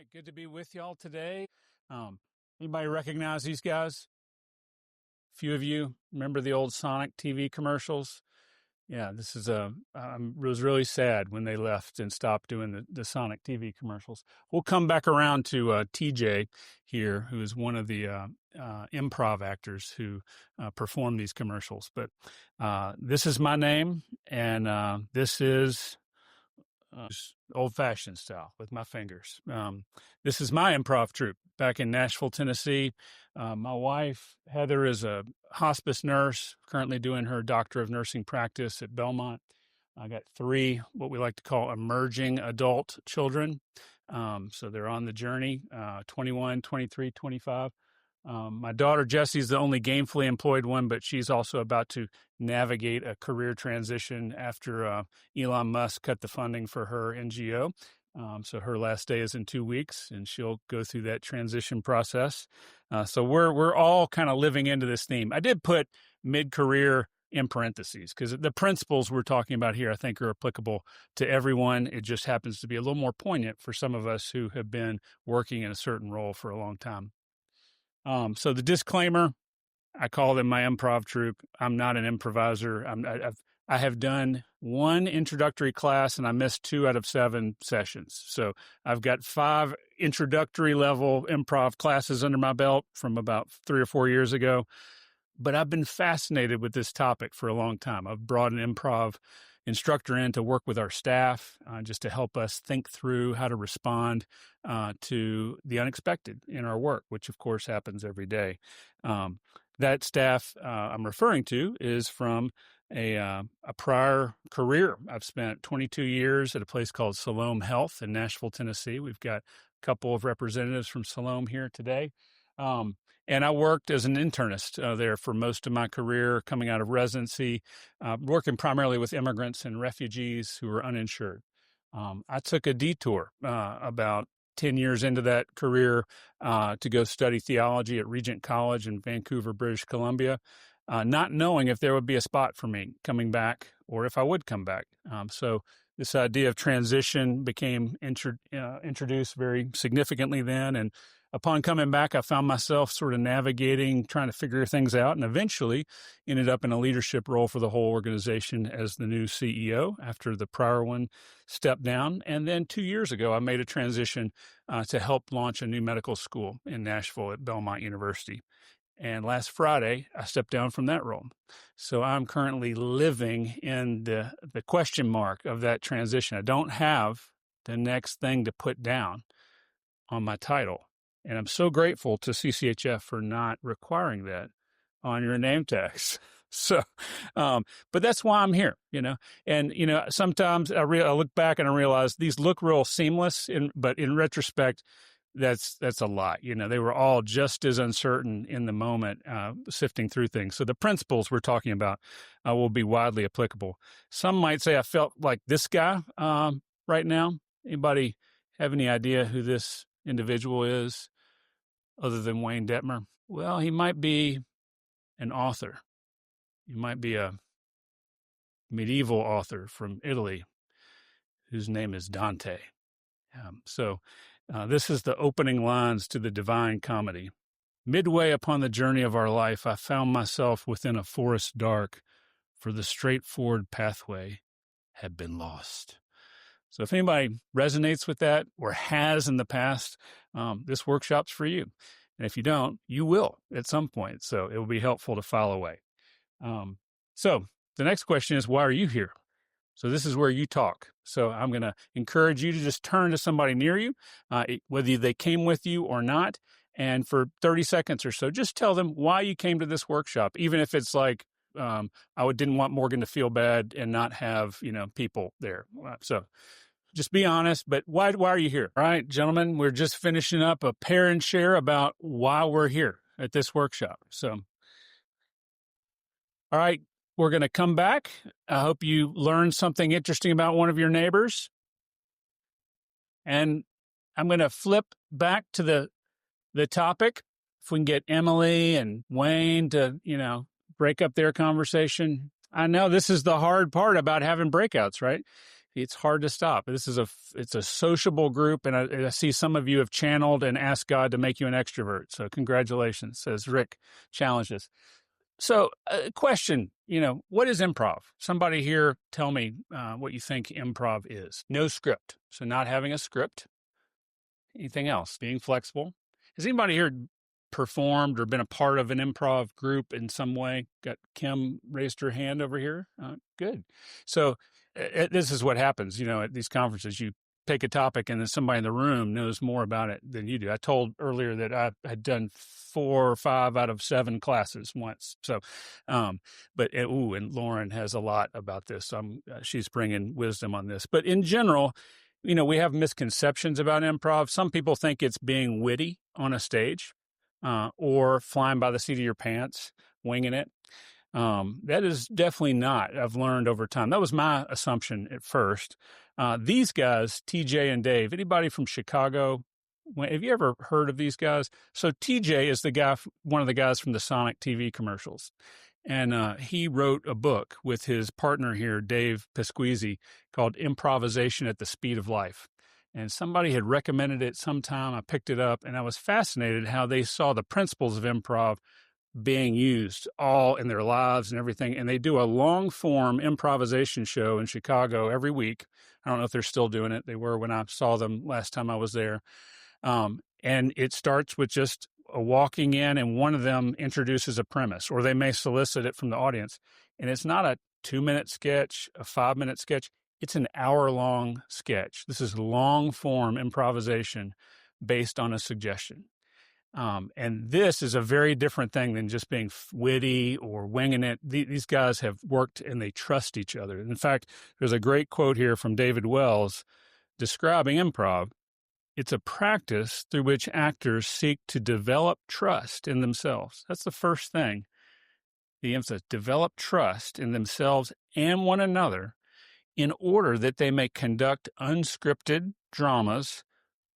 right, good to be with y'all today. Anybody recognize these guys? A few of you remember the old Sonic TV commercials? Yeah, this is was really sad when they left and stopped doing the Sonic TV commercials. We'll come back around to TJ here, who is one of the improv actors who perform these commercials. But this is my name, and this is old-fashioned style with my fingers. This is my improv troupe back in Nashville, Tennessee. My wife, Heather, is a hospice nurse, currently doing her Doctor of Nursing practice at Belmont. I got 3, what we like to call emerging adult children. So they're on the journey, 21, 23, 25. My daughter, Jessie's the only gainfully employed one, but she's also about to navigate a career transition after Elon Musk cut the funding for her NGO. So her last day is in 2 weeks, and she'll go through that transition process. So we're all kind of living into this theme. I did put mid-career in parentheses because the principles we're talking about here, I think, are applicable to everyone. It just happens to be a little more poignant for some of us who have been working in a certain role for a long time. So the disclaimer, I call them my improv troupe. I'm not an improviser. I have done 1 introductory class and I missed 2 out of 7 sessions. So I've got 5 introductory level improv classes under my belt from about 3 or 4 years ago. But I've been fascinated with this topic for a long time. I've brought an improv instructor in to work with our staff just to help us think through how to respond to the unexpected in our work, which of course happens every day. That staff I'm referring to is from a prior career. I've spent 22 years at a place called Siloam Health in Nashville, Tennessee. We've got a couple of representatives from Siloam here today. And I worked as an internist there for most of my career, coming out of residency, working primarily with immigrants and refugees who were uninsured. I took a detour about 10 years into that career to go study theology at Regent College in Vancouver, British Columbia, not knowing if there would be a spot for me coming back or if I would come back. So this idea of transition became introduced very significantly then. And upon coming back, I found myself sort of navigating, trying to figure things out, and eventually ended up in a leadership role for the whole organization as the new CEO after the prior one stepped down. And then 2 years ago, I made a transition to help launch a new medical school in Nashville at Belmont University. And last Friday, I stepped down from that role. So I'm currently living in the question mark of that transition. I don't have the next thing to put down on my title. And I'm so grateful to CCHF for not requiring that on your name tags. So, but that's why I'm here, And, sometimes I look back and I realize these look real seamless, but in retrospect, that's a lie. They were all just as uncertain in the moment, sifting through things. So the principles we're talking about will be widely applicable. Some might say I felt like this guy right now. Anybody have any idea who this individual is other than Wayne Detmer? Well, he might be an author. He might be a medieval author from Italy whose name is Dante. So this is the opening lines to the Divine Comedy. Midway upon the journey of our life, I found myself within a forest dark, for the straightforward pathway had been lost. So if anybody resonates with that or has in the past, this workshop's for you. And if you don't, you will at some point. So it will be helpful to file away. So the next question is, why are you here? So this is where you talk. So I'm going to encourage you to just turn to somebody near you, whether they came with you or not. And for 30 seconds or so, just tell them why you came to this workshop, even if it's like, didn't want Morgan to feel bad and not have, people there. So just be honest, but why are you here? All right, gentlemen, we're just finishing up a pair and share about why we're here at this workshop. So, all right, we're going to come back. I hope you learned something interesting about one of your neighbors. And I'm going to flip back to the topic. If we can get Emily and Wayne to, break up their conversation. I know this is the hard part about having breakouts, right? it's hard to stop. It's a sociable group, and I see some of you have channeled and asked God to make you an extrovert. So congratulations, says Rick, challenges. So, question, what is improv? Somebody here tell me what you think improv is. No script. So not having a script. Anything else? Being flexible. Has anybody here performed or been a part of an improv group in some way? Got Kim raised her hand over here. Good. So this is what happens, at these conferences. You pick a topic and then somebody in the room knows more about it than you do. I told earlier that I had done 4 or 5 out of 7 classes once. So, and Lauren has a lot about this. So she's bringing wisdom on this. But in general, we have misconceptions about improv. Some people think it's being witty on a stage, or flying by the seat of your pants, winging it. That is definitely not. I've learned over time. That was my assumption at first. These guys, TJ and Dave, anybody from Chicago? Have you ever heard of these guys? So TJ is one of the guys from the Sonic TV commercials. And he wrote a book with his partner here, Dave Pasquizzi, called Improvisation at the Speed of Life. And somebody had recommended it sometime. I picked it up, and I was fascinated how they saw the principles of improv being used all in their lives and everything. And they do a long-form improvisation show in Chicago every week. I don't know if they're still doing it. They were when I saw them last time I was there. And it starts with just walking in, and one of them introduces a premise, or they may solicit it from the audience. And it's not a 2-minute sketch, a 5-minute sketch. It's an hour-long sketch. This is long-form improvisation based on a suggestion. And this is a very different thing than just being witty or winging it. These guys have worked and they trust each other. In fact, there's a great quote here from David Wells describing improv. It's a practice through which actors seek to develop trust in themselves. That's the first thing. The emphasis, develop trust in themselves and one another in order that they may conduct unscripted dramas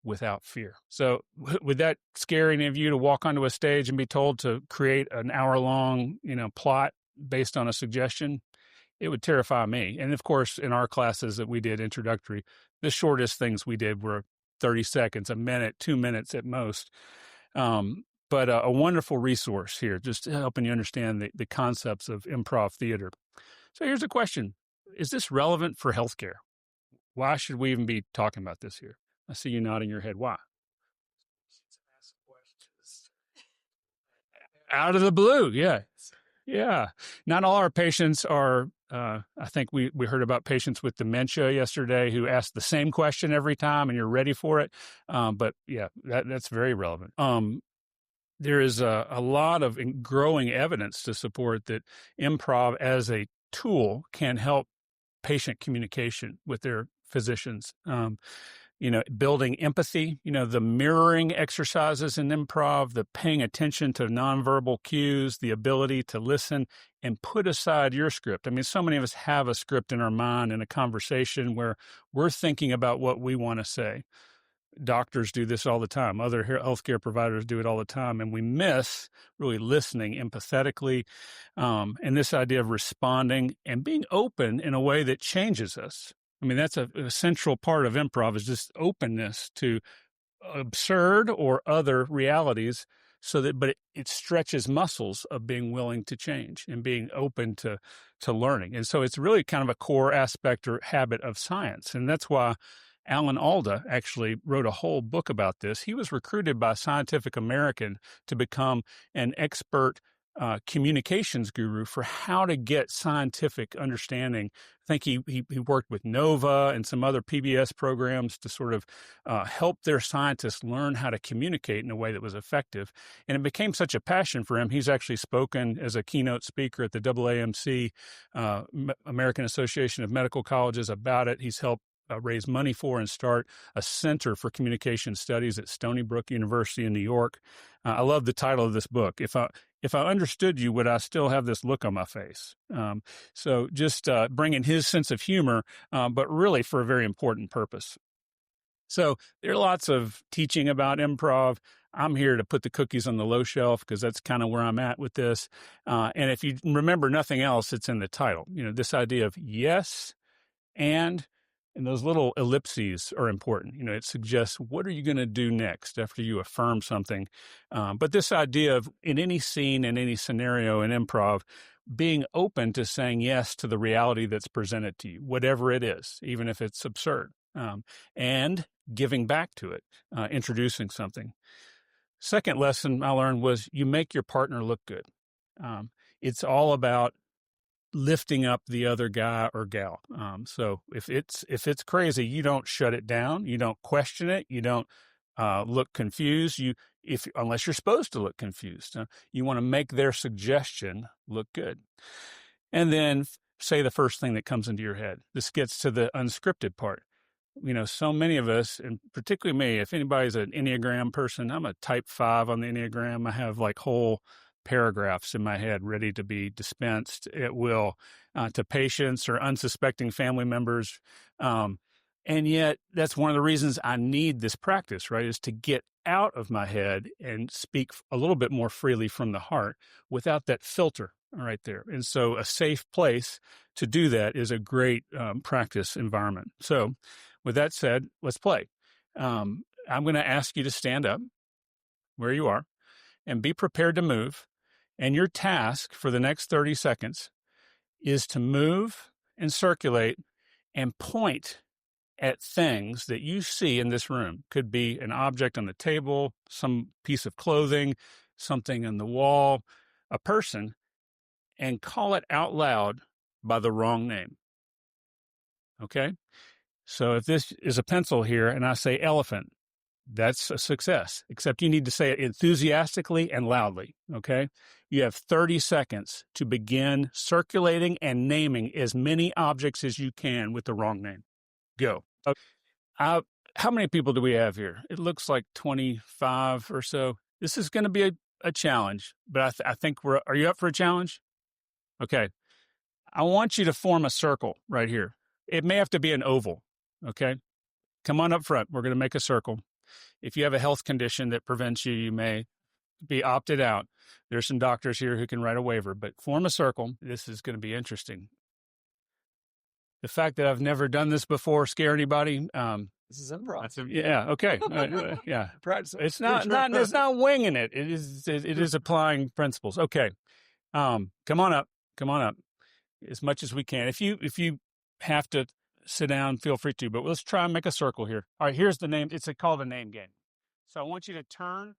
without fear. So would that scare any of you to walk onto a stage and be told to create an hour-long, plot based on a suggestion? It would terrify me. And of course, in our classes that we did introductory, the shortest things we did were 30 seconds, a minute, 2 minutes at most. But a wonderful resource here, just helping you understand the concepts of improv theater. So here's a question. Is this relevant for healthcare? Why should we even be talking about this here? I see you nodding your head. Why? Out of the blue, yeah. Yeah. Not all our patients are, I think we heard about patients with dementia yesterday who ask the same question every time and you're ready for it. But yeah, that's very relevant. There is a lot of growing evidence to support that improv as a tool can help patient communication with their physicians. Building empathy, the mirroring exercises in improv, the paying attention to nonverbal cues, the ability to listen and put aside your script. I mean, so many of us have a script in our mind in a conversation where we're thinking about what we want to say. Doctors do this all the time. Other healthcare providers do it all the time. And we miss really listening empathetically. And this idea of responding and being open in a way that changes us. I mean, that's a central part of improv is just openness to absurd or other realities but it stretches muscles of being willing to change and being open to learning. And so it's really kind of a core aspect or habit of science. And that's why Alan Alda actually wrote a whole book about this. He was recruited by Scientific American to become an expert communications guru for how to get scientific understanding. I think he worked with NOVA and some other PBS programs to sort of help their scientists learn how to communicate in a way that was effective. And it became such a passion for him. He's actually spoken as a keynote speaker at the AAMC, American Association of Medical Colleges, about it. He's helped raise money for and start a Center for Communication Studies at Stony Brook University in New York. I love the title of this book. If I understood you, would I still have this look on my face? So just bringing his sense of humor, but really for a very important purpose. So there are lots of teaching about improv. I'm here to put the cookies on the low shelf because that's kind of where I'm at with this. And if you remember nothing else, it's in the title. This idea of yes and And those little ellipses are important. It suggests what are you going to do next after you affirm something. But this idea of in any scene, in any scenario in improv, being open to saying yes to the reality that's presented to you, whatever it is, even if it's absurd, and giving back to it, introducing something. Second lesson I learned was you make your partner look good. It's all about lifting up the other guy or gal. So if it's crazy, you don't shut it down, you don't question it, you don't look confused. Unless you're supposed to look confused, you want to make their suggestion look good, and then say the first thing that comes into your head. This gets to the unscripted part. So many of us, and particularly me, if anybody's an Enneagram person, I'm a type 5 on the Enneagram. I have like whole paragraphs in my head ready to be dispensed at will to patients or unsuspecting family members. And yet that's one of the reasons I need this practice, right, is to get out of my head and speak a little bit more freely from the heart without that filter right there. And so a safe place to do that is a great practice environment. So with that said, let's play. I'm going to ask you to stand up where you are and be prepared to move. And your task for the next 30 seconds is to move and circulate and point at things that you see in this room. Could be an object on the table, some piece of clothing, something on the wall, a person, and call it out loud by the wrong name. Okay? So if this is a pencil here and I say elephant, that's a success, except you need to say it enthusiastically and loudly, okay? You have 30 seconds to begin circulating and naming as many objects as you can with the wrong name. Go. Okay. How many people do we have here? It looks like 25 or so. This is going to be a challenge, but I think are you up for a challenge? Okay. I want you to form a circle right here. It may have to be an oval, okay? Come on up front. We're going to make a circle. If you have a health condition that prevents you, you may be opted out. There's some doctors here who can write a waiver, but form a circle. This is going to be interesting. The fact that I've never done this before scare anybody? This is improv. Yeah. Okay. Yeah. It's not winging it. It is applying principles. Okay. Come on up. As much as we can. If you have to sit down, feel free to, but let's try and make a circle here. All right, here's the name. It's called a name game. So I want you to turn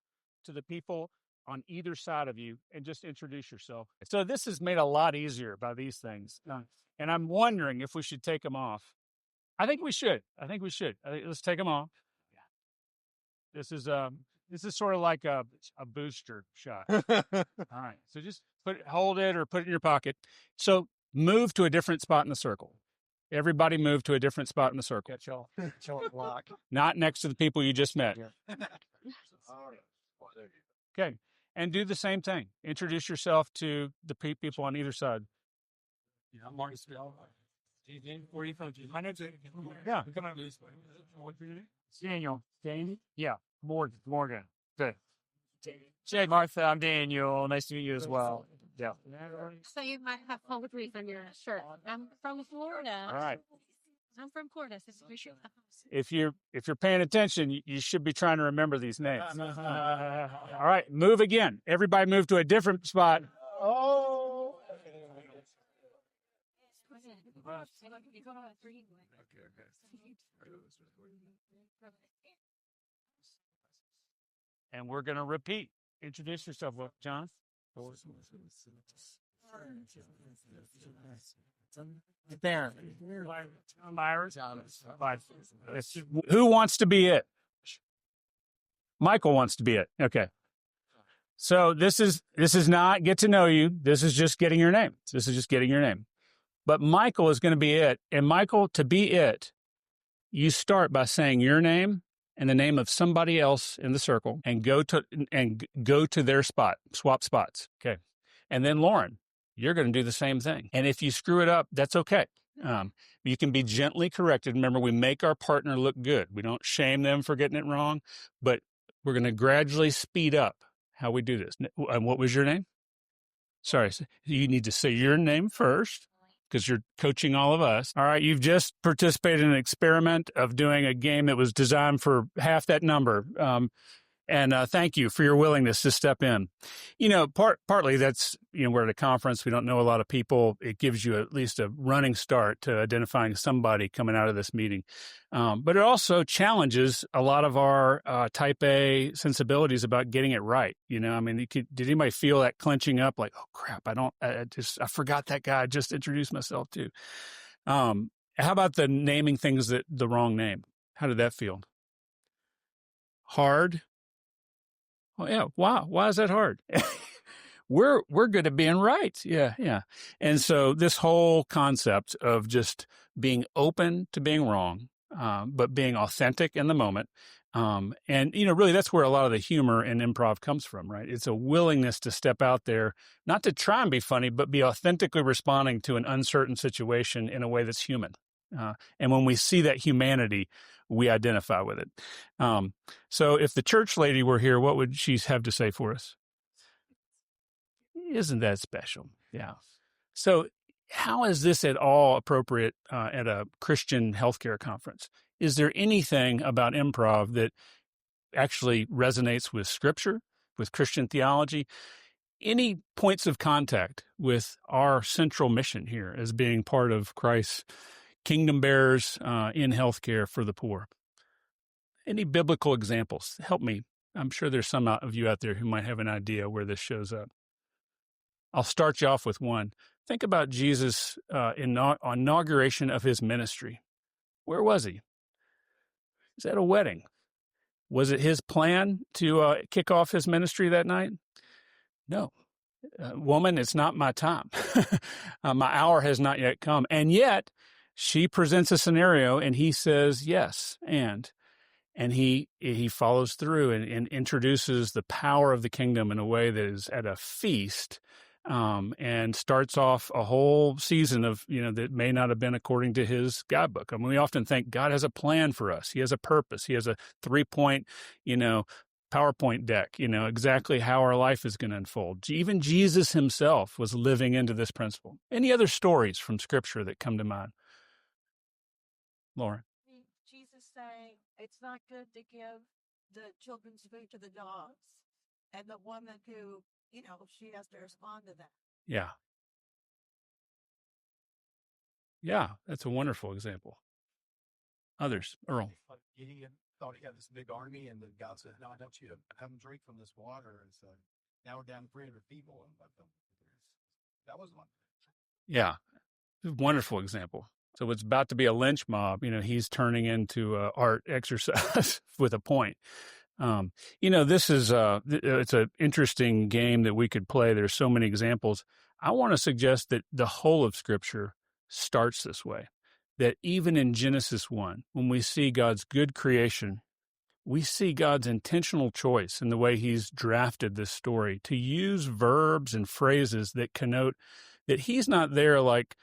to the people on either side of you and just introduce yourself. So this is made a lot easier by these things. And I'm wondering if we should take them off. I think we should. Let's take them off. This is sort of like a booster shot. All right. So just hold it or put it in your pocket. So move to a different spot in the circle. Everybody move to a different spot in the circle. Block. Not next to the people you just met. Okay. And do the same thing. Introduce yourself to the people on either side. Yeah, I'm Marty Spell. Where are you from? My name's Yeah. What's your name? Daniel. Danny? Yeah. Morgan. Good. Jay, Martha, I'm Daniel. Nice to meet you as well. Yeah. So you might have poetry on your shirt. I'm from Florida. All right. I'm from Florida. So we should. If you're paying attention, you should be trying to remember these names. All right, move again. Everybody move to a different spot. Oh. And we're going to repeat. Introduce yourself, John. There. Who wants to be it? Michael wants to be it. Okay. So this is not get to know you. This is just getting your name. But Michael is going to be it. And Michael, to be it, you start by saying your name and the name of somebody else in the circle and go to their spot, swap spots. Okay. And then Lauren, you're going to do the same thing. And if you screw it up, that's okay. You can be gently corrected. Remember, we make our partner look good. We don't shame them for getting it wrong, but we're going to gradually speed up how we do this. And what was your name? Sorry, you need to say your name first. because you're coaching all of us. All right, you've just participated in an experiment of doing a game that was designed for half that number. And thank you for your willingness to step in. Partly that's, we're at a conference. We don't know a lot of people. It gives you at least a running start to identifying somebody coming out of this meeting. But it also challenges a lot of our type A sensibilities about getting it right. Did anybody feel that clenching up? Like, oh crap, I forgot that guy I just introduced myself to. How about the naming things the wrong name? How did that feel? Hard? Oh yeah. Wow. Why is that hard? We're good at being right. Yeah. And so this whole concept of just being open to being wrong, but being authentic in the moment. And really that's where a lot of the humor in improv comes from, right? It's a willingness to step out there, not to try and be funny, but be authentically responding to an uncertain situation in a way that's human. And when we see that humanity, we identify with it. So if the church lady were here, what would she have to say for us? Isn't that special? Yeah. So how is this at all appropriate at a Christian healthcare conference? Is there anything about improv that actually resonates with Scripture, with Christian theology? Any points of contact with our central mission here as being part of Christ's kingdom bearers in healthcare for the poor? Any biblical examples? Help me. I'm sure there's some of you out there who might have an idea where this shows up. I'll start you off with one. Think about Jesus' inauguration of his ministry. Where was he? Is that a wedding? Was it his plan to kick off his ministry that night? No. Woman, it's not my time. My hour has not yet come. And yet, she presents a scenario, and he says yes, and he follows through and introduces the power of the kingdom in a way that is at a feast, and starts off a whole season of that may not have been according to his guidebook. We often think God has a plan for us. He has a purpose. He has a 3-point PowerPoint deck. Exactly how our life is going to unfold. Even Jesus himself was living into this principle. Any other stories from Scripture that come to mind? Lauren. Jesus saying it's not good to give the children's food to the dogs, and the woman who, she has to respond to that. Yeah, that's a wonderful example. Others, Earl. Gideon thought he had this big army, and then God said, "No, I want you to have them drink from this water." And so now we're down to 300 people, and that was one. Yeah, wonderful example. So it's about to be a lynch mob. He's turning into art exercise with a point. This is it's an interesting game that we could play. There's so many examples. I want to suggest that the whole of Scripture starts this way, that even in Genesis 1, when we see God's good creation, we see God's intentional choice in the way he's drafted this story to use verbs and phrases that connote that he's not there like,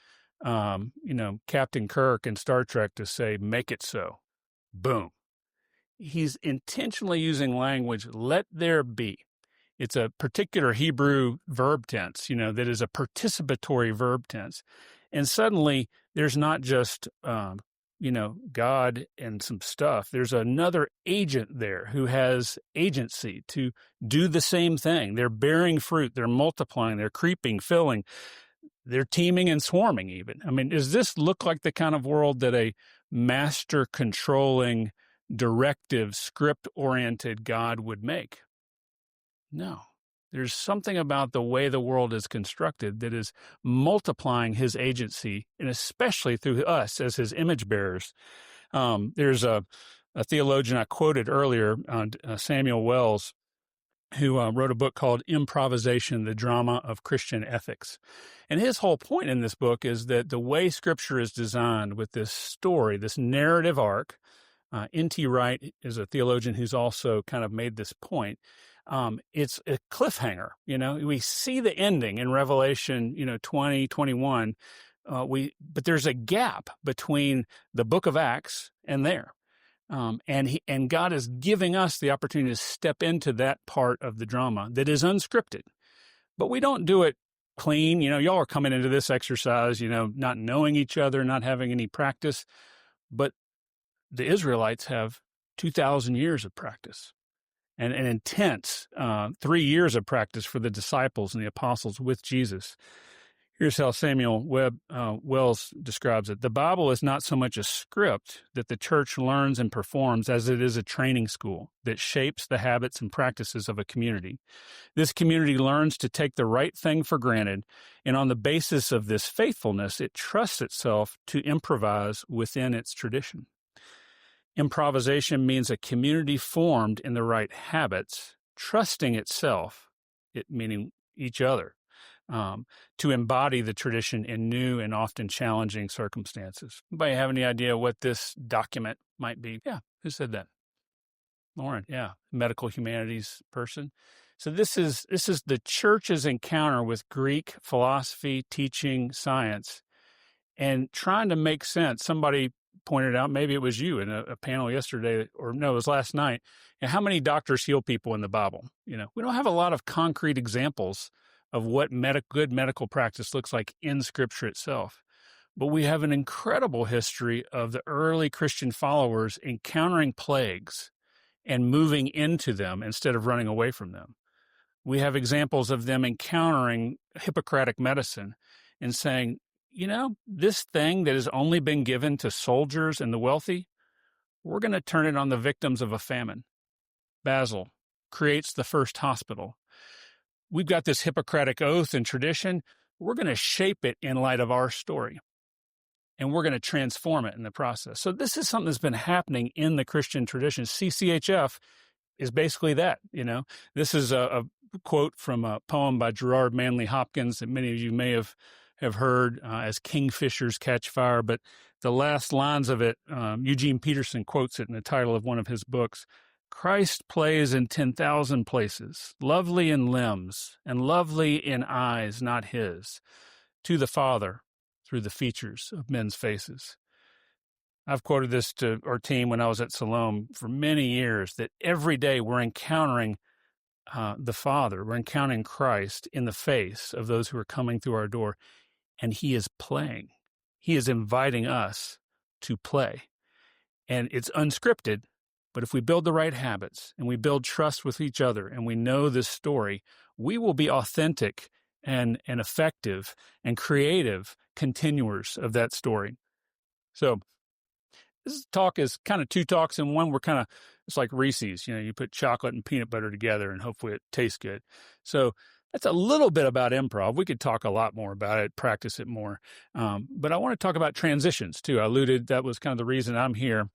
Captain Kirk in Star Trek to say, make it so. Boom. He's intentionally using language, let there be. It's a particular Hebrew verb tense, that is a participatory verb tense. And suddenly there's not just, God and some stuff. There's another agent there who has agency to do the same thing. They're bearing fruit. They're multiplying. They're creeping, filling. They're teaming and swarming even. Does this look like the kind of world that a master controlling, directive, script-oriented God would make? No. There's something about the way the world is constructed that is multiplying his agency, and especially through us as his image bearers. There's a theologian I quoted earlier, Samuel Wells, who wrote a book called Improvisation, the Drama of Christian Ethics. And his whole point in this book is that the way Scripture is designed with this story, this narrative arc, N.T. Wright is a theologian who's also kind of made this point. It's a cliffhanger. We see the ending in Revelation, 20, 21. But there's a gap between the book of Acts and there. And God is giving us the opportunity to step into that part of the drama that is unscripted. But we don't do it clean. Y'all are coming into this exercise, not knowing each other, not having any practice. But the Israelites have 2,000 years of practice and an intense 3 years of practice for the disciples and the apostles with Jesus. Here's how Samuel Wells describes it. The Bible is not so much a script that the church learns and performs as it is a training school that shapes the habits and practices of a community. This community learns to take the right thing for granted, and on the basis of this faithfulness, it trusts itself to improvise within its tradition. Improvisation means a community formed in the right habits, trusting itself, it meaning each other, to embody the tradition in new and often challenging circumstances. Anybody have any idea what this document might be? Yeah, who said that? Lauren, yeah, medical humanities person. So this is the church's encounter with Greek philosophy, teaching, science, and trying to make sense. Somebody pointed out, maybe it was you in a panel yesterday, or no, it was last night, and how many doctors heal people in the Bible? We don't have a lot of concrete examples of what good medical practice looks like in Scripture itself. But we have an incredible history of the early Christian followers encountering plagues and moving into them instead of running away from them. We have examples of them encountering Hippocratic medicine and saying, this thing that has only been given to soldiers and the wealthy, we're going to turn it on the victims of a famine. Basil creates the first hospital. We've got this Hippocratic oath and tradition. We're going to shape it in light of our story, and we're going to transform it in the process. So this is something that's been happening in the Christian tradition. CCHF is basically that. This is a quote from a poem by Gerard Manley Hopkins that many of you may have heard as Kingfishers Catch Fire, but the last lines of it, Eugene Peterson quotes it in the title of one of his books. Christ plays in 10,000 places, lovely in limbs and lovely in eyes not his, to the Father through the features of men's faces. I've quoted this to our team when I was at Siloam for many years, that every day we're encountering the Father, we're encountering Christ in the face of those who are coming through our door, and he is playing. He is inviting us to play. And it's unscripted, but if we build the right habits and we build trust with each other and we know this story, we will be authentic and effective and creative continuers of that story. So this talk is kind of two talks in one. It's like Reese's, you put chocolate and peanut butter together and hopefully it tastes good. So that's a little bit about improv. We could talk a lot more about it, practice it more. But I want to talk about transitions too. I alluded, that was kind of the reason I'm here.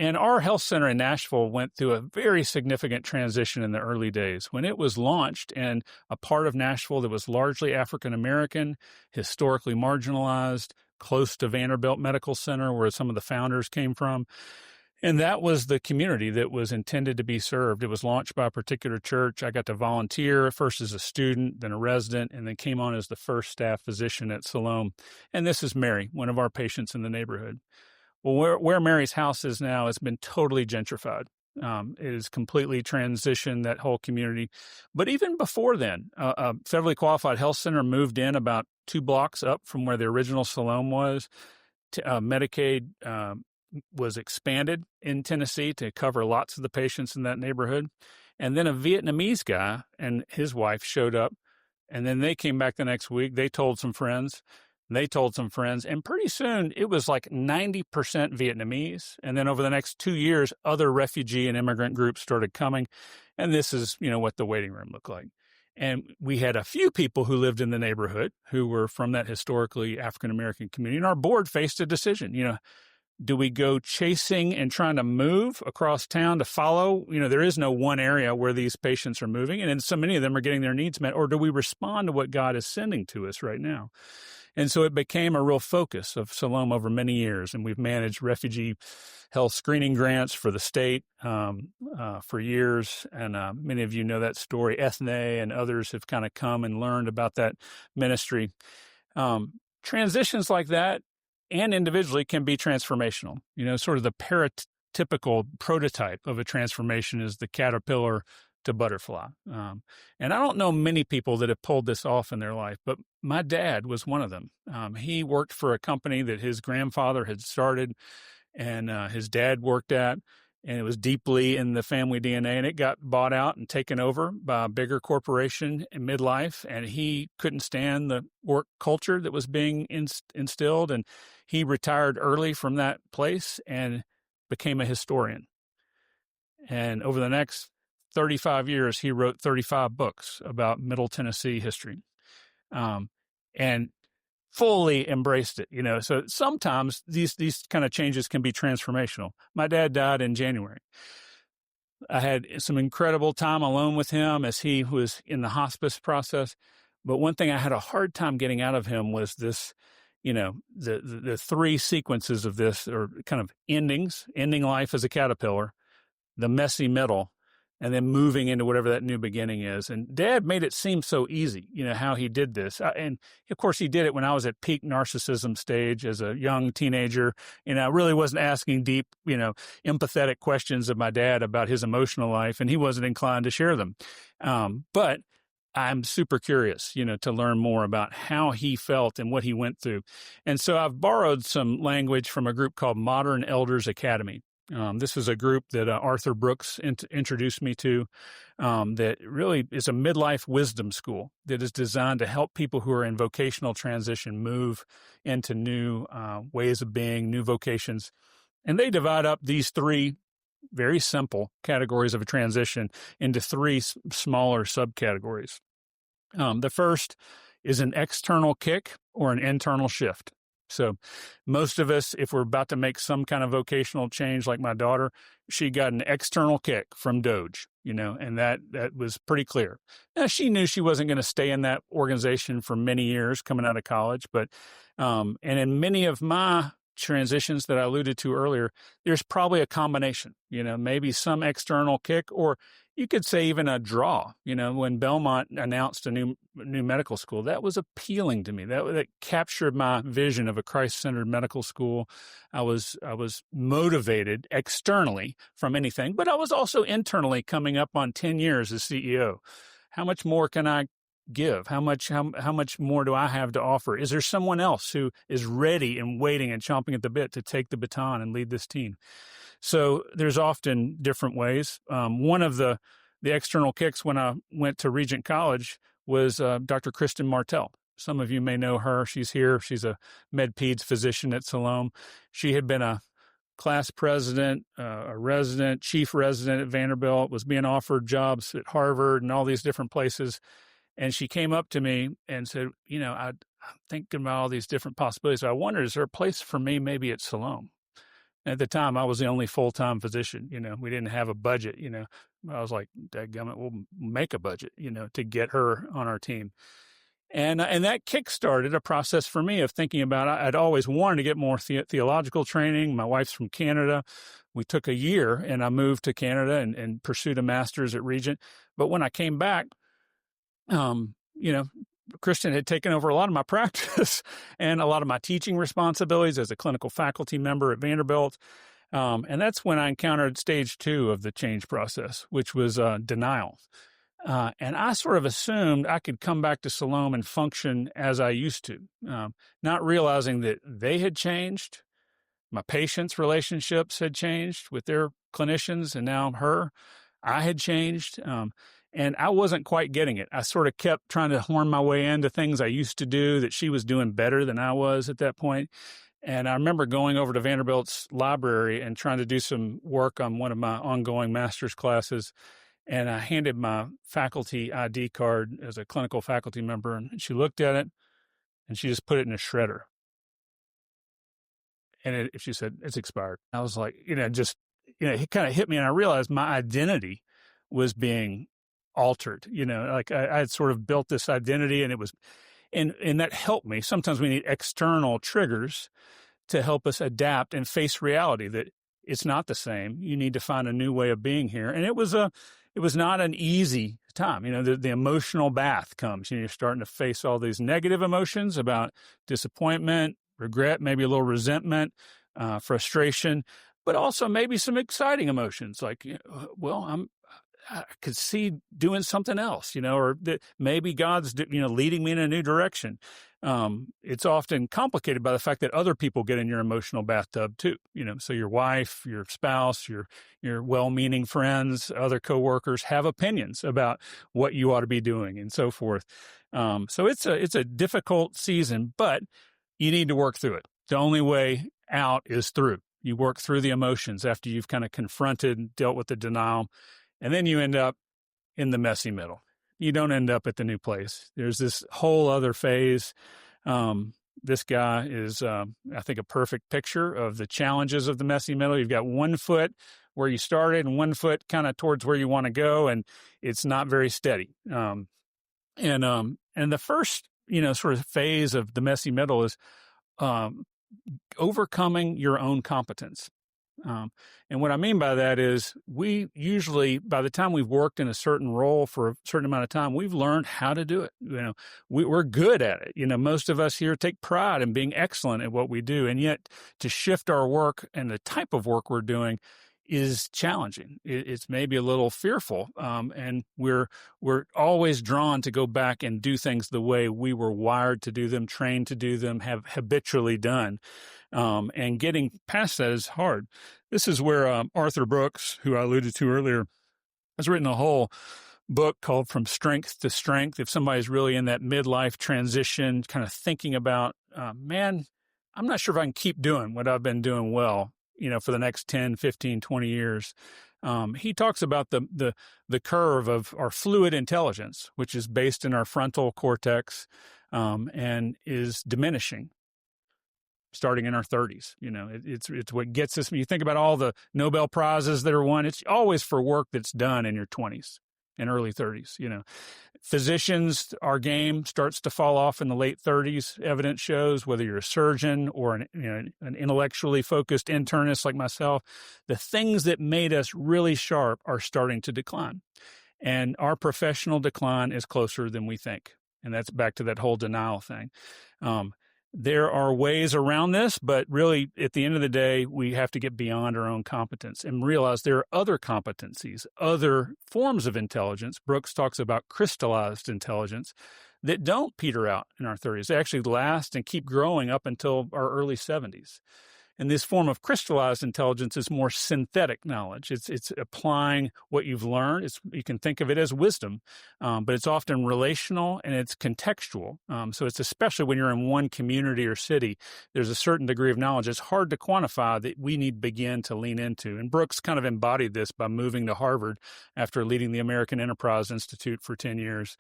And our health center in Nashville went through a very significant transition in the early days. When it was launched in a part of Nashville that was largely African-American, historically marginalized, close to Vanderbilt Medical Center, where some of the founders came from. And that was the community that was intended to be served. It was launched by a particular church. I got to volunteer first as a student, then a resident, and then came on as the first staff physician at Siloam. And this is Mary, one of our patients in the neighborhood. Well, where Mary's house is now has been totally gentrified. It has completely transitioned that whole community. But even before then, a federally qualified health center moved in about 2 blocks up from where the original Siloam was. Medicaid was expanded in Tennessee to cover lots of the patients in that neighborhood. And then a Vietnamese guy and his wife showed up, and then they came back the next week. They told some friends. They told some friends, and pretty soon it was like 90% Vietnamese. And then over the next 2 years, other refugee and immigrant groups started coming. And this is, what the waiting room looked like. And we had a few people who lived in the neighborhood who were from that historically African-American community. And our board faced a decision, do we go chasing and trying to move across town to follow? There is no one area where these patients are moving, and then so many of them are getting their needs met. Or do we respond to what God is sending to us right now? And so it became a real focus of Siloam over many years, and we've managed refugee health screening grants for the state for years. And many of you know that story. Ethne and others have kind of come and learned about that ministry. Transitions like that and individually can be transformational. Sort of the typical prototype of a transformation is the caterpillar to butterfly. And I don't know many people that have pulled this off in their life, but my dad was one of them. He worked for a company that his grandfather had started and his dad worked at, and it was deeply in the family DNA, and it got bought out and taken over by a bigger corporation in midlife, and he couldn't stand the work culture that was being instilled, and he retired early from that place and became a historian. And over the next 35 years, he wrote 35 books about Middle Tennessee history, and fully embraced it. So sometimes these kind of changes can be transformational. My dad died in January. I had some incredible time alone with him as he was in the hospice process. But one thing I had a hard time getting out of him was this, the three sequences of this, or kind of ending life as a caterpillar, the messy middle, and then moving into whatever that new beginning is. And Dad made it seem so easy, how he did this. And of course, he did it when I was at peak narcissism stage as a young teenager. I really wasn't asking deep, empathetic questions of my dad about his emotional life, and he wasn't inclined to share them. But I'm super curious, to learn more about how he felt and what he went through. And so I've borrowed some language from a group called Modern Elders Academy. This is a group that Arthur Brooks introduced me to, that really is a midlife wisdom school that is designed to help people who are in vocational transition move into new ways of being, new vocations. And they divide up these three very simple categories of a transition into three smaller subcategories. The first is an external kick or an internal shift. So most of us, if we're about to make some kind of vocational change, like my daughter, she got an external kick from Doge, and that was pretty clear. Now, she knew she wasn't going to stay in that organization for many years coming out of college, but and in many of my transitions that I alluded to earlier, there's probably a combination, maybe some external kick, or you could say even a draw. When Belmont announced a new medical school, that was appealing to me. That captured my vision of a Christ-centered medical school. I was motivated externally from anything, but I was also internally coming up on 10 years as CEO. How much more can I give? How much more do I have to offer? Is there someone else who is ready and waiting and chomping at the bit to take the baton and lead this team? So there's often different ways. One of the external kicks when I went to Regent College was Dr. Kristen Martell. Some of you may know her. She's here. She's a med-peds physician at Siloam. She had been a class president, a resident, chief resident at Vanderbilt, was being offered jobs at Harvard and all these different places. And she came up to me and said, I'm thinking about all these different possibilities. I wondered, is there a place for me maybe at Siloam? At the time, I was the only full-time physician. We didn't have a budget. I was like, dadgummit, we'll make a budget, to get her on our team. And that kick-started a process for me of thinking about, I'd always wanted to get more theological training. My wife's from Canada. We took a year, and I moved to Canada and pursued a master's at Regent. But when I came back, Kristen had taken over a lot of my practice and a lot of my teaching responsibilities as a clinical faculty member at Vanderbilt. And that's when I encountered stage 2 of the change process, which was denial. And I sort of assumed I could come back to Siloam and function as I used to, not realizing that they had changed. My patients' relationships had changed with their clinicians, and now her. I had changed. And I wasn't quite getting it. I sort of kept trying to horn my way into things I used to do that she was doing better than I was at that point. And I remember going over to Vanderbilt's library and trying to do some work on one of my ongoing master's classes. And I handed my faculty ID card as a clinical faculty member, and she looked at it and she just put it in a shredder. And she said, it's expired. I was like, it kind of hit me, and I realized my identity was being altered. I had sort of built this identity, and it was, and that helped me. Sometimes we need external triggers to help us adapt and face reality that it's not the same. You need to find a new way of being here. And it was not an easy time. The emotional bath comes, you're starting to face all these negative emotions about disappointment, regret, maybe a little resentment, frustration, but also maybe some exciting emotions like, I could see doing something else, or that maybe God's, leading me in a new direction. It's often complicated by the fact that other people get in your emotional bathtub too, so your wife, your spouse, your well-meaning friends, other coworkers have opinions about what you ought to be doing and so forth. So it's a difficult season, but you need to work through it. The only way out is through. You work through the emotions after you've kind of confronted and dealt with the denial, and then you end up in the messy middle. You don't end up at the new place. There's this whole other phase. This guy is, I think, a perfect picture of the challenges of the messy middle. You've got 1 foot where you started and 1 foot kind of towards where you want to go, and it's not very steady. And the first, sort of phase of the messy middle is overcoming your own competence. And what I mean by that is we usually, by the time we've worked in a certain role for a certain amount of time, we've learned how to do it. We're good at it. Most of us here take pride in being excellent at what we do. And yet to shift our work and the type of work we're doing is challenging. It's maybe a little fearful. And we're always drawn to go back and do things the way we were wired to do them, trained to do them, have habitually done. And getting past that is hard. This is where Arthur Brooks, who I alluded to earlier, has written a whole book called From Strength to Strength. If somebody's really in that midlife transition, kind of thinking about, man, I'm not sure if I can keep doing what I've been doing well, for the next 10, 15, 20 years. He talks about the curve of our fluid intelligence, which is based in our frontal cortex, and is diminishing starting in our 30s. It's what gets us. When you think about all the Nobel Prizes that are won, it's always for work that's done in your 20s and early 30s. Physicians, our game starts to fall off in the late 30s. Evidence shows, whether you're a surgeon or an intellectually focused internist like myself, the things that made us really sharp are starting to decline. And our professional decline is closer than we think. And that's back to that whole denial thing. There are ways around this, but really, at the end of the day, we have to get beyond our own competence and realize there are other competencies, other forms of intelligence. Brooks talks about crystallized intelligence that don't peter out in our 30s. They actually last and keep growing up until our early 70s. And this form of crystallized intelligence is more synthetic knowledge. It's applying what you've learned. You can think of it as wisdom, but it's often relational and it's contextual. So it's especially when you're in one community or city, there's a certain degree of knowledge it's hard to quantify that we need to begin to lean into. And Brooks kind of embodied this by moving to Harvard after leading the American Enterprise Institute for 10 years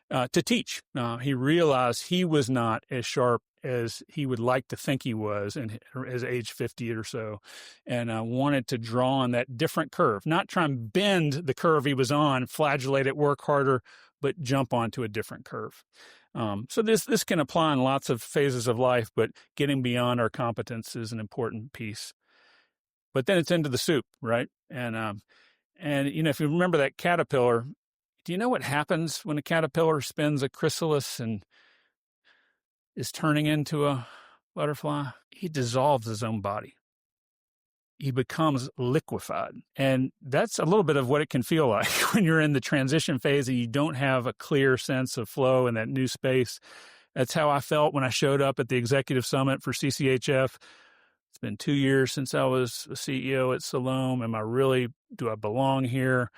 to teach. He realized he was not as sharp as he would like to think he was as age 50 or so, and wanted to draw on that different curve, not try and bend the curve he was on, flagellate it, work harder, but jump onto a different curve. So this can apply in lots of phases of life, but getting beyond our competence is an important piece. But then it's into the soup, right? And if you remember that caterpillar, do you know what happens when a caterpillar spins a chrysalis and is turning into a butterfly? He dissolves his own body. He becomes liquefied. And that's a little bit of what it can feel like when you're in the transition phase and you don't have a clear sense of flow in that new space. That's how I felt when I showed up at the executive summit for CCHF. It's been 2 years since I was a CEO at Salome. Do I belong here?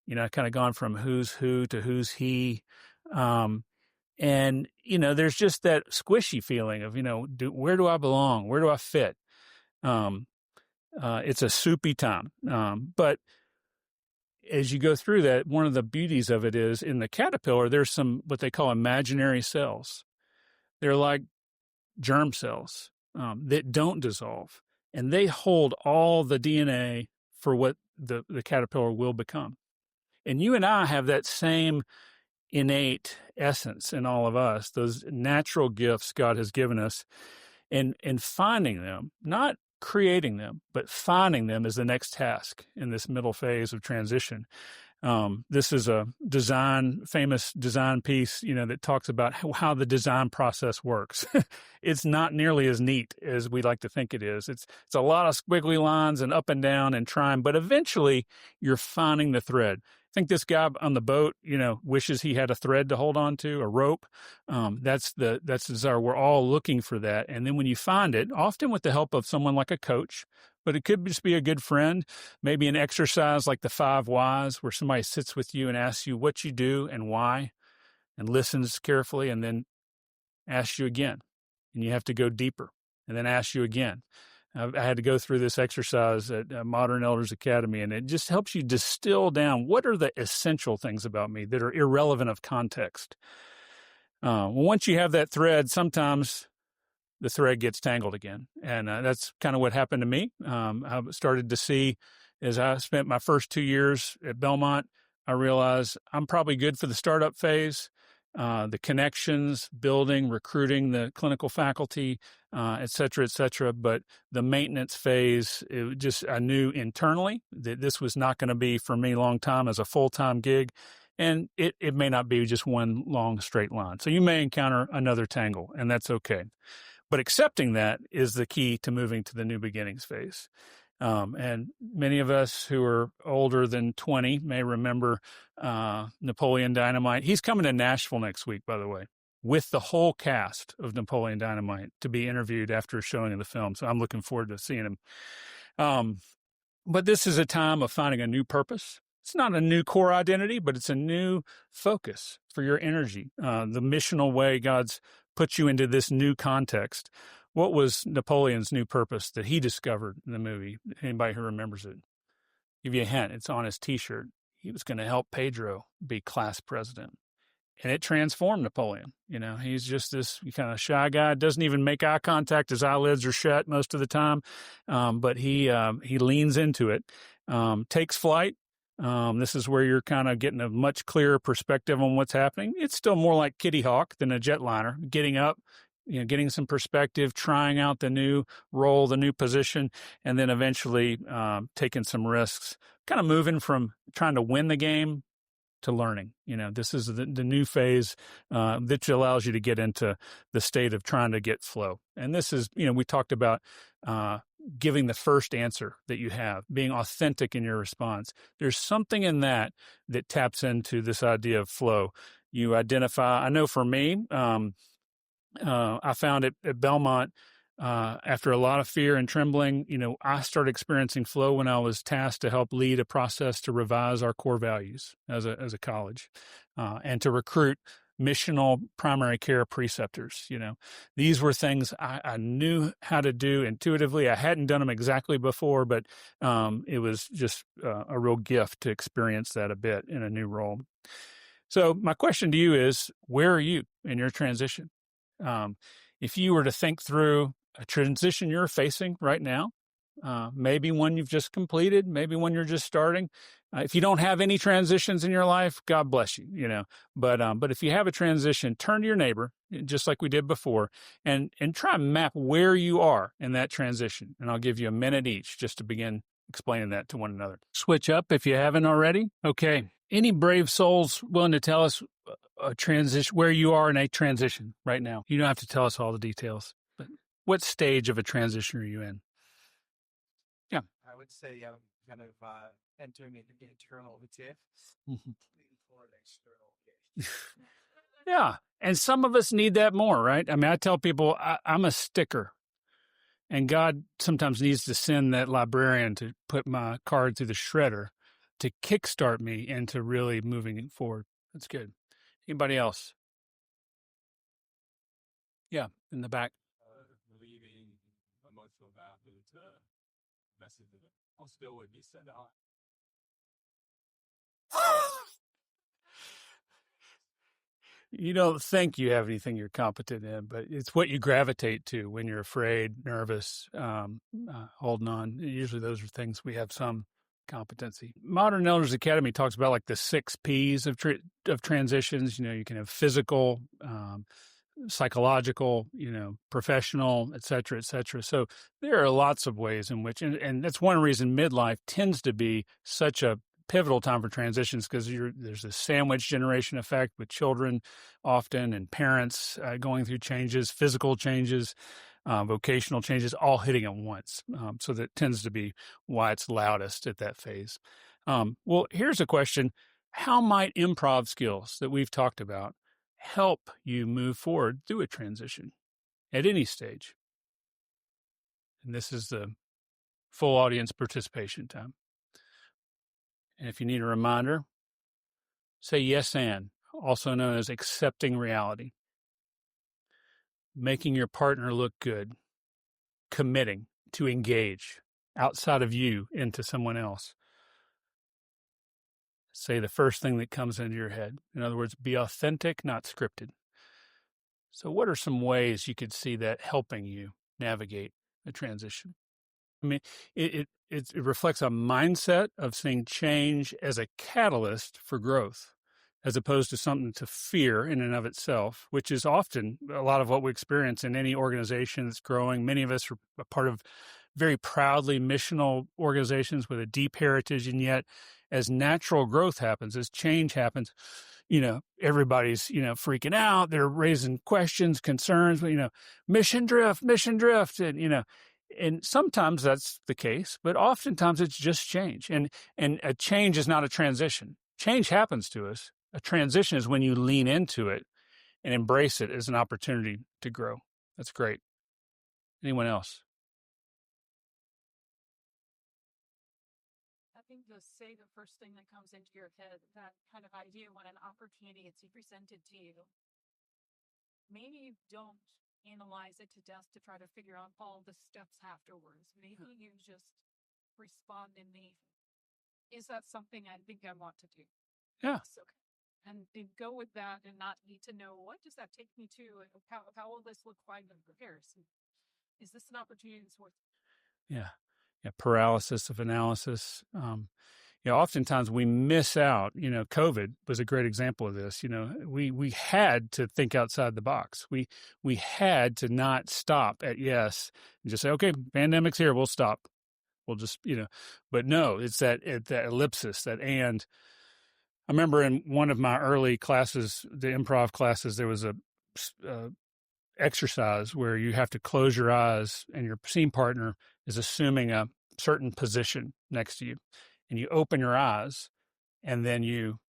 I kind of gone from who's who to who's he. And, there's just that squishy feeling of, where do I belong? Where do I fit? It's a soupy time. But as you go through that, one of the beauties of it is in the caterpillar, there's some what they call imaginary cells. They're like germ cells that don't dissolve. And they hold all the DNA for what the caterpillar will become. And you and I have that same innate essence in all of us, those natural gifts God has given us, and finding them, not creating them, but finding them is the next task in this middle phase of transition. This is a famous design piece, that talks about how the design process works. It's not nearly as neat as we like to think it is. It's a lot of squiggly lines and up and down and trying, but eventually you're finding the thread. think this guy on the boat, wishes he had a thread to hold on to, a rope. That's the desire. We're all looking for that. And then when you find it, often with the help of someone like a coach, but it could just be a good friend, maybe an exercise like the 5 whys, where somebody sits with you and asks you what you do and why, and listens carefully, and then asks you again. And you have to go deeper, and then ask you again. I had to go through this exercise at Modern Elders Academy, and it just helps you distill down what are the essential things about me that are irrelevant of context. Once you have that thread, sometimes the thread gets tangled again. And that's kind of what happened to me. I started to see, as I spent my first 2 years at Belmont, I realized I'm probably good for the startup phase, the connections, building, recruiting the clinical faculty, et cetera, but the maintenance phase, I knew internally that this was not going to be for me long time as a full-time gig, and it may not be just one long straight line. So you may encounter another tangle, and that's okay. But accepting that is the key to moving to the new beginnings phase. And many of us who are older than 20 may remember Napoleon Dynamite. He's coming to Nashville next week, by the way, with the whole cast of Napoleon Dynamite to be interviewed after a showing of the film. So I'm looking forward to seeing him. But this is a time of finding a new purpose. It's not a new core identity, but it's a new focus for your energy, the missional way God's put you into this new context. What was Napoleon's new purpose that he discovered in the movie? Anybody who remembers it? Give you a hint. It's on his T-shirt. He was going to help Pedro be class president. And it transformed Napoleon. He's just this kind of shy guy, doesn't even make eye contact. His eyelids are shut most of the time. But he leans into it, takes flight. This is where you're kind of getting a much clearer perspective on what's happening. It's still more like Kitty Hawk than a jetliner, getting up, getting some perspective, trying out the new role, the new position, and then eventually taking some risks, kind of moving from trying to win the game to learning. This is the new phase that allows you to get into the state of trying to get flow. And this is, we talked about giving the first answer that you have, being authentic in your response. There's something in that taps into this idea of flow. You identify, I know for me, I found it at Belmont, after a lot of fear and trembling, I started experiencing flow when I was tasked to help lead a process to revise our core values as a college, and to recruit missional primary care preceptors. These were things I knew how to do intuitively. I hadn't done them exactly before, but it was just a real gift to experience that a bit in a new role. So my question to you is, where are you in your transition? If you were to think through a transition you're facing right now, maybe one you've just completed, maybe one you're just starting. If you don't have any transitions in your life, God bless you, But if you have a transition, turn to your neighbor, just like we did before, and try and map where you are in that transition. And I'll give you a minute each just to begin explaining that to one another. Switch up if you haven't already. Okay. Any brave souls willing to tell us a transition, where you are in a transition right now? You don't have to tell us all the details, but what stage of a transition are you in? Yeah. I would say I'm kind of entering an internal shift for an external gift. Yeah. And some of us need that more, right? I mean, I tell people I'm a sticker, and God sometimes needs to send that librarian to put my card through the shredder to kickstart me into really moving it forward. That's good. Anybody else? Yeah, in the back. Leaving emotional bathroom to message it. I'll still would be sent out. You don't think you have anything you're competent in, but it's what you gravitate to when you're afraid, nervous, holding on. Usually those are things we have some competency. Modern Elders Academy talks about like the 6 P's of transitions. You can have physical, psychological, professional, et cetera, et cetera. So there are lots of ways in which, and that's one reason midlife tends to be such a pivotal time for transitions, because there's a sandwich generation effect with children often, and parents going through changes, physical changes, vocational changes, all hitting at once. So that tends to be why it's loudest at that phase. Well, here's a question. how might improv skills that we've talked about help you move forward through a transition at any stage? And this is the full audience participation time. And if you need a reminder, say yes and, also known as accepting reality. Making your partner look good, committing to engage outside of you into someone else. Say the first thing that comes into your head. In other words, be authentic, not scripted. So what are some ways you could see that helping you navigate a transition? I mean, it reflects a mindset of seeing change as a catalyst for growth, as opposed to something to fear in and of itself, which is often a lot of what we experience in any organization that's growing. Many of us are a part of very proudly missional organizations with a deep heritage, and yet as natural growth happens, as change happens, everybody's, freaking out. They're raising questions, concerns, mission drift, and sometimes that's the case, but oftentimes it's just change. And a change is not a transition. Change happens to us. A transition is when you lean into it and embrace it as an opportunity to grow. That's great. Anyone else? I think just say the first thing that comes into your head, that kind of idea when an opportunity is presented to you. Maybe don't analyze it to death to try to figure out all the steps afterwards. Maybe you just respond in the, is that something I think I want to do? Yeah. Yes, okay. And go with that and not need to know, what does that take me to? How will this look like in comparison? Is this an opportunity that's worth it? Yeah. Paralysis of analysis. Oftentimes we miss out. COVID was a great example of this. We had to think outside the box. We had to not stop at yes and just say, okay, pandemic's here, we'll stop. We'll just, but no, it's that ellipsis, that and. I remember in one of my early classes, the improv classes, there was a exercise where you have to close your eyes and your scene partner is assuming a certain position next to you, and you open your eyes and then you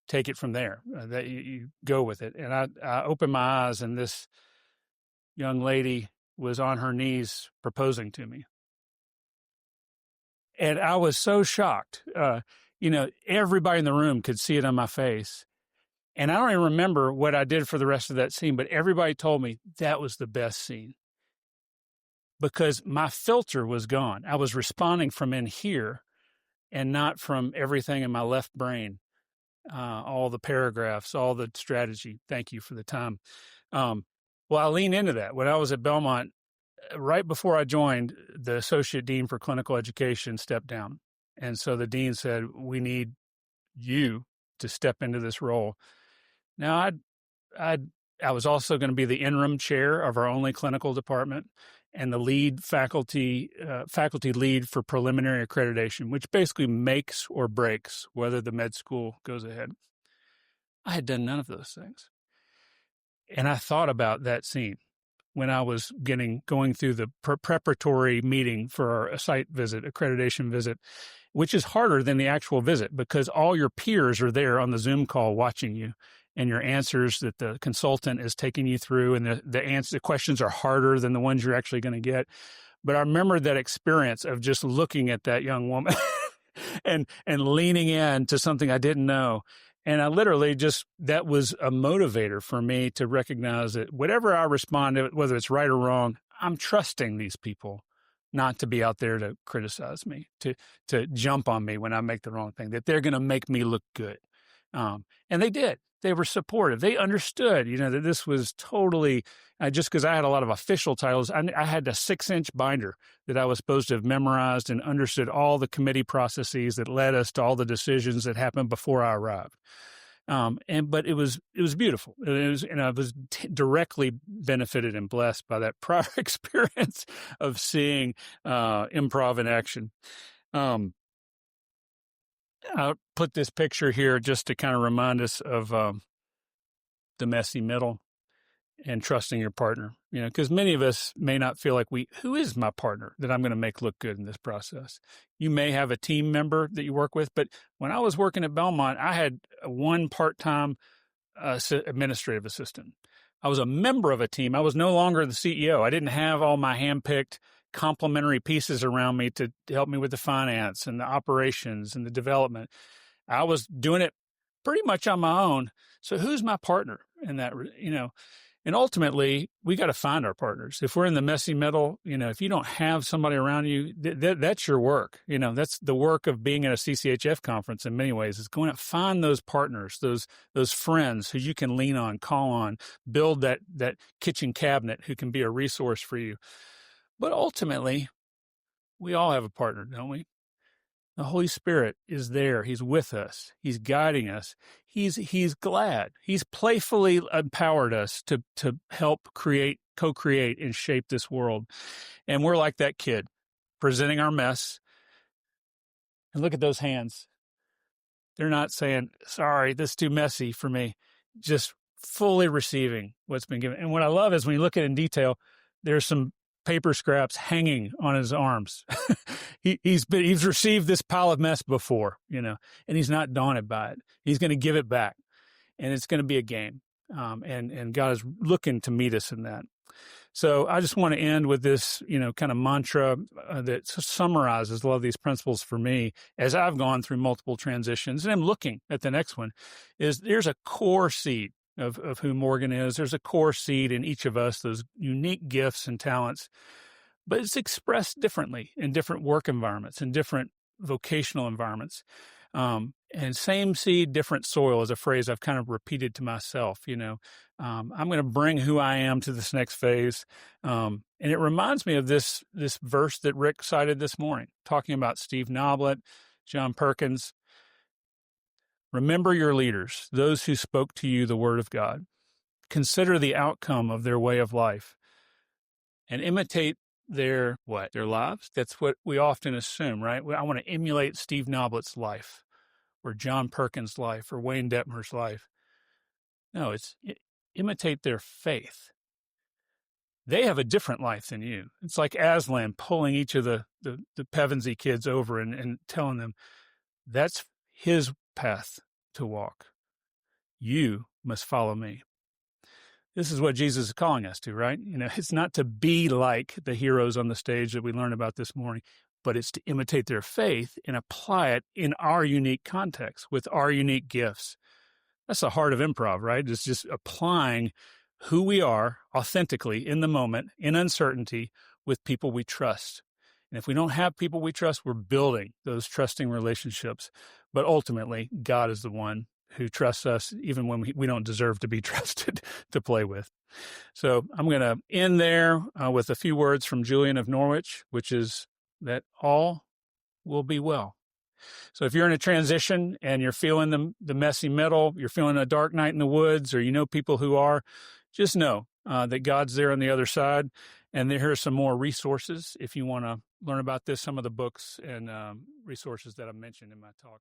take it from there. That you go with it. And I opened my eyes and this young lady was on her knees proposing to me. And I was so shocked. Everybody in the room could see it on my face. And I don't even remember what I did for the rest of that scene, but everybody told me that was the best scene because my filter was gone. I was responding from in here and not from everything in my left brain, all the paragraphs, all the strategy. Thank you for the time. Well, I leaned into that. When I was at Belmont, right before I joined, the associate dean for clinical education stepped down. And so the dean said, we need you to step into this role. Now, I was also going to be the interim chair of our only clinical department and the lead faculty lead for preliminary accreditation, which basically makes or breaks whether the med school goes ahead. I had done none of those things. And I thought about that scene when I was going through the preparatory meeting for our site visit, accreditation visit, which is harder than the actual visit because all your peers are there on the Zoom call watching you and your answers that the consultant is taking you through, and the questions are harder than the ones you're actually going to get. But I remember that experience of just looking at that young woman and leaning in to something I didn't know. And I literally that was a motivator for me to recognize that whatever I respond to, whether it's right or wrong, I'm trusting these people not to be out there to criticize me, to jump on me when I make the wrong thing, that they're going to make me look good. And they did. They were supportive. They understood, that this was totally, just because I had a lot of official titles, I had a 6-inch binder that I was supposed to have memorized and understood all the committee processes that led us to all the decisions that happened before I arrived. But it was beautiful. And I was directly benefited and blessed by that prior experience of seeing improv in action. I'll put this picture here just to kind of remind us of the messy middle. and trusting your partner, because many of us may not feel like who is my partner that I'm going to make look good in this process? You may have a team member that you work with, but when I was working at Belmont, I had one part-time administrative assistant. I was a member of a team. I was no longer the CEO. I didn't have all my hand-picked complementary pieces around me to help me with the finance and the operations and the development. I was doing it pretty much on my own. So who's my partner in that, And ultimately, we got to find our partners. If we're in the messy middle, if you don't have somebody around you, that's your work. That's the work of being at a CCHF conference in many ways, is going to find those partners, those friends who you can lean on, call on, build that kitchen cabinet who can be a resource for you. But ultimately, we all have a partner, don't we? The Holy Spirit is there. He's with us. He's guiding us. He's glad. He's playfully empowered us to help co-create and shape this world. And we're like that kid presenting our mess. And look at those hands. They're not saying, sorry, this is too messy for me. Just fully receiving what's been given. And what I love is when you look at it in detail, there's some paper scraps hanging on his arms. He's received this pile of mess before, and he's not daunted by it. He's going to give it back, and it's going to be a game. And God is looking to meet us in that. So I just want to end with this, kind of mantra that summarizes a lot of these principles for me as I've gone through multiple transitions, and I'm looking at the next one. Is there's a core seed of who Morgan is. There's a core seed in each of us, those unique gifts and talents, but it's expressed differently in different work environments and different vocational environments. And same seed, different soil is a phrase I've kind of repeated to myself. I'm going to bring who I am to this next phase. And it reminds me of this verse that Rick cited this morning, talking about Steve Noblet, John Perkins. Remember your leaders, those who spoke to you the word of God. Consider the outcome of their way of life and imitate their lives. That's what we often assume, right? I want to emulate Steve Noblet's life or John Perkins' life or Wayne Detmer's life. No, it's imitate their faith. They have a different life than you. It's like Aslan pulling each of the Pevensey kids over and telling them, that's his path to walk. You must follow me. This is what Jesus is calling us to, right? It's not to be like the heroes on the stage that we learned about this morning, but it's to imitate their faith and apply it in our unique context with our unique gifts. That's the heart of improv, right? It's just applying who we are authentically in the moment, in uncertainty, with people we trust. And if we don't have people we trust, we're building those trusting relationships. But ultimately, God is the one who trusts us even when we don't deserve to be trusted to play with. So I'm going to end there with a few words from Julian of Norwich, which is that all will be well. So if you're in a transition and you're feeling the messy middle, you're feeling a dark night in the woods, or people who are, just know that God's there on the other side. And here are some more resources if you want to learn about this, some of the books and resources that I mentioned in my talk.